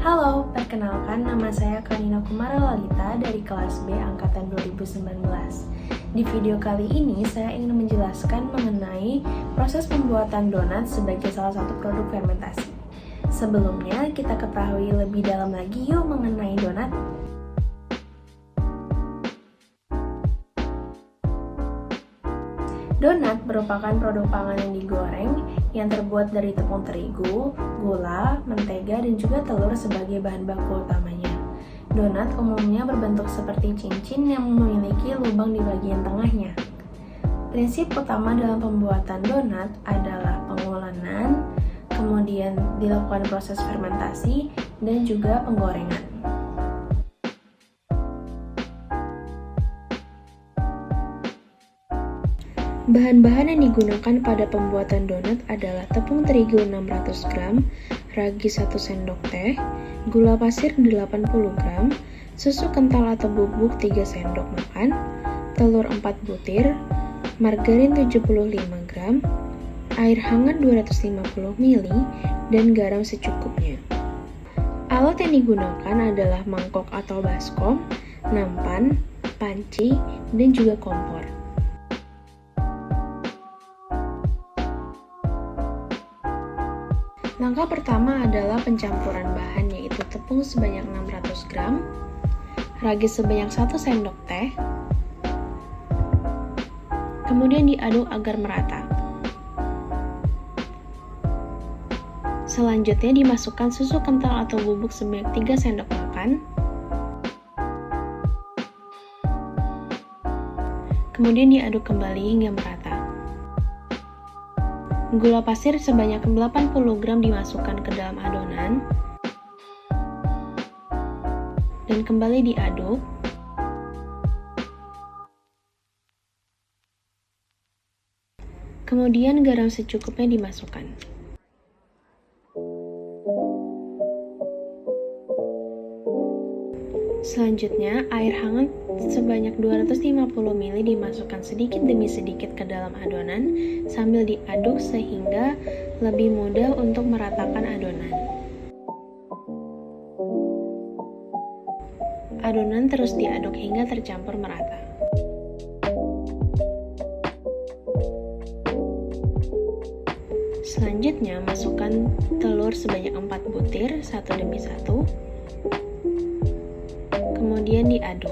Halo, perkenalkan nama saya Kanina Kumara Lalita dari kelas B angkatan 2019. Di video kali ini saya ingin menjelaskan mengenai proses pembuatan donat sebagai salah satu produk fermentasi. Sebelumnya kita ketahui lebih dalam lagi yuk mengenai donat. Donat merupakan produk pangan yang digoreng yang terbuat dari tepung terigu, gula, mentega, dan juga telur sebagai bahan baku utamanya. Donat umumnya berbentuk seperti cincin yang memiliki lubang di bagian tengahnya. Prinsip utama dalam pembuatan donat adalah pengulanan, kemudian dilakukan proses fermentasi, dan juga penggorengan. Bahan-bahan yang digunakan pada pembuatan donat adalah tepung terigu 600 gram, ragi 1 sendok teh, gula pasir 80 gram, susu kental atau bubuk 3 sendok makan, telur 4 butir, margarin 75 gram, air hangat 250 ml, dan garam secukupnya. Alat yang digunakan adalah mangkok atau baskom, nampan, panci, dan juga kompor. Langkah pertama adalah pencampuran bahan, yaitu tepung sebanyak 600 gram, ragi sebanyak 1 sendok teh, kemudian diaduk agar merata. Selanjutnya dimasukkan susu kental atau bubuk sebanyak 3 sendok makan, kemudian diaduk kembali hingga merata. Gula pasir sebanyak 80 gram dimasukkan ke dalam adonan dan kembali diaduk. Kemudian garam secukupnya dimasukkan. Selanjutnya, air hangat sebanyak 250 ml dimasukkan sedikit demi sedikit ke dalam adonan sambil diaduk sehingga lebih mudah untuk meratakan adonan. Adonan terus diaduk hingga tercampur merata. Selanjutnya, masukkan telur sebanyak 4 butir, satu demi satu. Kemudian diaduk.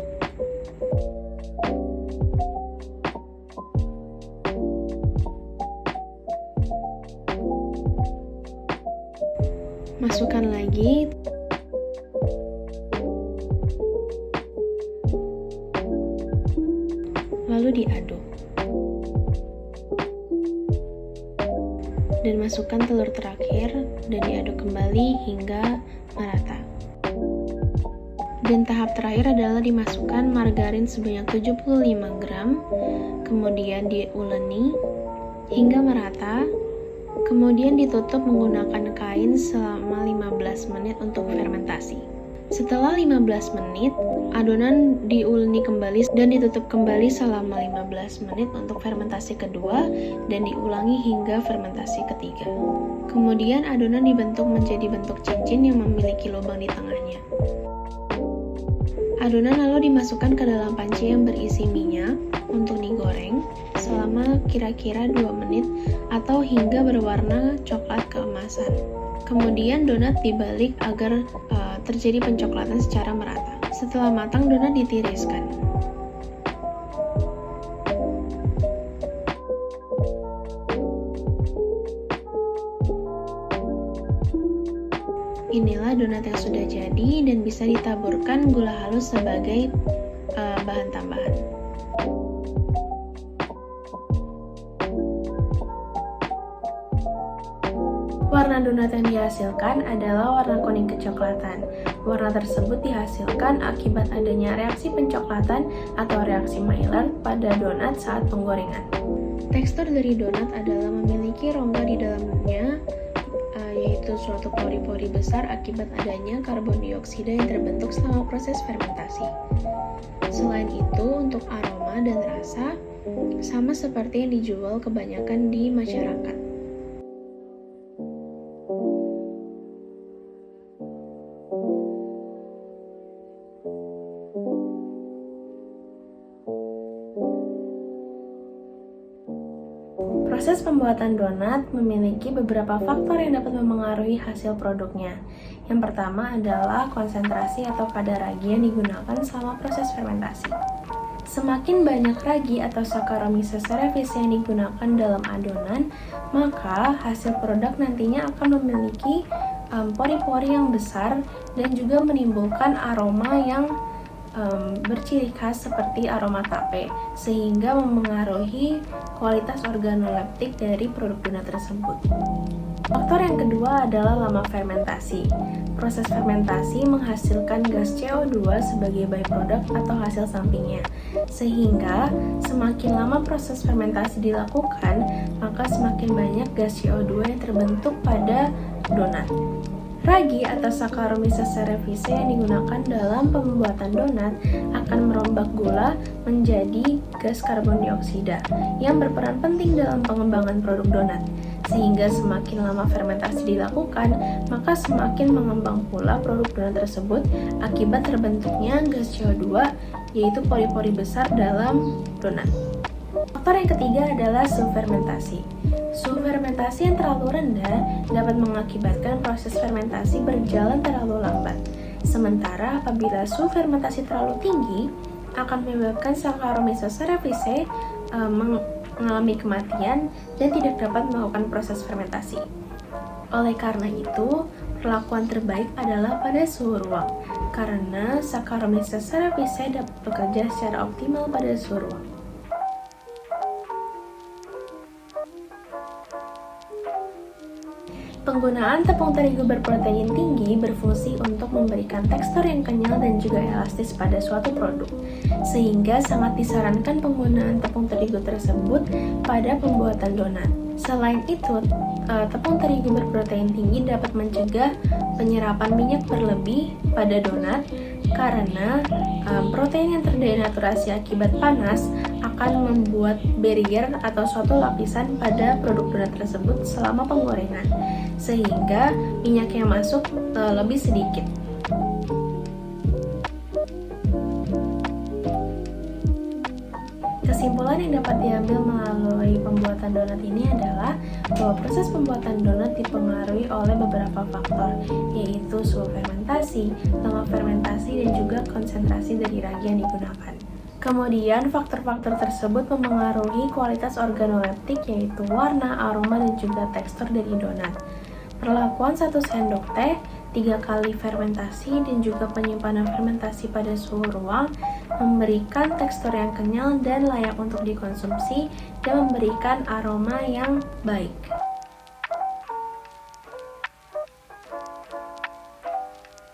Masukkan lagi. Lalu diaduk. Dan masukkan telur terakhir dan diaduk kembali hingga merata. Dan tahap terakhir adalah dimasukkan margarin sebanyak 75 gram, kemudian diuleni hingga merata, kemudian ditutup menggunakan kain selama 15 menit untuk fermentasi. Setelah 15 menit, adonan diuleni kembali dan ditutup kembali selama 15 menit untuk fermentasi kedua dan diulangi hingga fermentasi ketiga. Kemudian adonan dibentuk menjadi bentuk cincin yang memiliki lubang di tengahnya. Adonan lalu dimasukkan ke dalam panci yang berisi minyak untuk digoreng selama kira-kira 2 menit atau hingga berwarna coklat keemasan. Kemudian donat dibalik agar terjadi pencoklatan secara merata. Setelah matang, donat ditiriskan. Inilah donat yang sudah jadi dan bisa ditaburkan gula halus sebagai bahan tambahan. Warna donat yang dihasilkan adalah warna kuning kecoklatan. Warna tersebut dihasilkan akibat adanya reaksi pencoklatan atau reaksi Maillard pada donat saat penggorengan. Tekstur dari donat adalah memiliki rongga di dalamnya, yaitu suatu pori-pori besar akibat adanya karbon dioksida yang terbentuk selama proses fermentasi. Selain itu, untuk aroma dan rasa, sama seperti yang dijual kebanyakan di masyarakat. Proses pembuatan donat memiliki beberapa faktor yang dapat memengaruhi hasil produknya. Yang pertama adalah konsentrasi atau kadar ragi yang digunakan selama proses fermentasi. Semakin banyak ragi atau Saccharomyces cerevisiae yang digunakan dalam adonan, maka hasil produk nantinya akan memiliki pori-pori yang besar dan juga menimbulkan aroma yang berciri khas seperti aroma tape, sehingga memengaruhi kualitas organoleptik dari produk donat tersebut. Faktor yang kedua adalah lama fermentasi. Proses fermentasi menghasilkan gas CO2 sebagai byproduct atau hasil sampingnya, sehingga semakin lama proses fermentasi dilakukan, maka semakin banyak gas CO2 yang terbentuk pada donat. Ragi atau Saccharomyces cerevisiae yang digunakan dalam pembuatan donat akan merombak gula menjadi gas karbon dioksida yang berperan penting dalam pengembangan produk donat. Sehingga semakin lama fermentasi dilakukan, maka semakin mengembang pula produk donat tersebut akibat terbentuknya gas CO2, yaitu pori-pori besar dalam donat. Faktor yang ketiga adalah suhu fermentasi. Suhu fermentasi yang terlalu rendah dapat mengakibatkan proses fermentasi berjalan terlalu lambat. Sementara apabila suhu fermentasi terlalu tinggi, akan menyebabkan Saccharomyces cerevisiae mengalami kematian dan tidak dapat melakukan proses fermentasi. Oleh karena itu, perlakuan terbaik adalah pada suhu ruang, karena Saccharomyces cerevisiae dapat bekerja secara optimal pada suhu ruang. Penggunaan tepung terigu berprotein tinggi berfungsi untuk memberikan tekstur yang kenyal dan juga elastis pada suatu produk, sehingga sangat disarankan penggunaan tepung terigu tersebut pada pembuatan donat. Selain itu, tepung terigu berprotein tinggi dapat mencegah penyerapan minyak berlebih pada donat karena protein yang terdenaturasi akibat panas akan membuat barrier atau suatu lapisan pada produk donat tersebut selama penggorengan, sehingga minyak yang masuk lebih sedikit. Kesimpulan yang dapat diambil melalui pembuatan donat ini adalah bahwa proses pembuatan donat dipengaruhi oleh beberapa faktor, yaitu suhu fermentasi, lama fermentasi, dan juga konsentrasi dari ragi yang digunakan. Kemudian, faktor-faktor tersebut memengaruhi kualitas organoleptik, yaitu warna, aroma, dan juga tekstur dari donat. Perlakuan 1 sendok teh, 3 kali fermentasi, dan juga penyimpanan fermentasi pada suhu ruang memberikan tekstur yang kenyal dan layak untuk dikonsumsi dan memberikan aroma yang baik.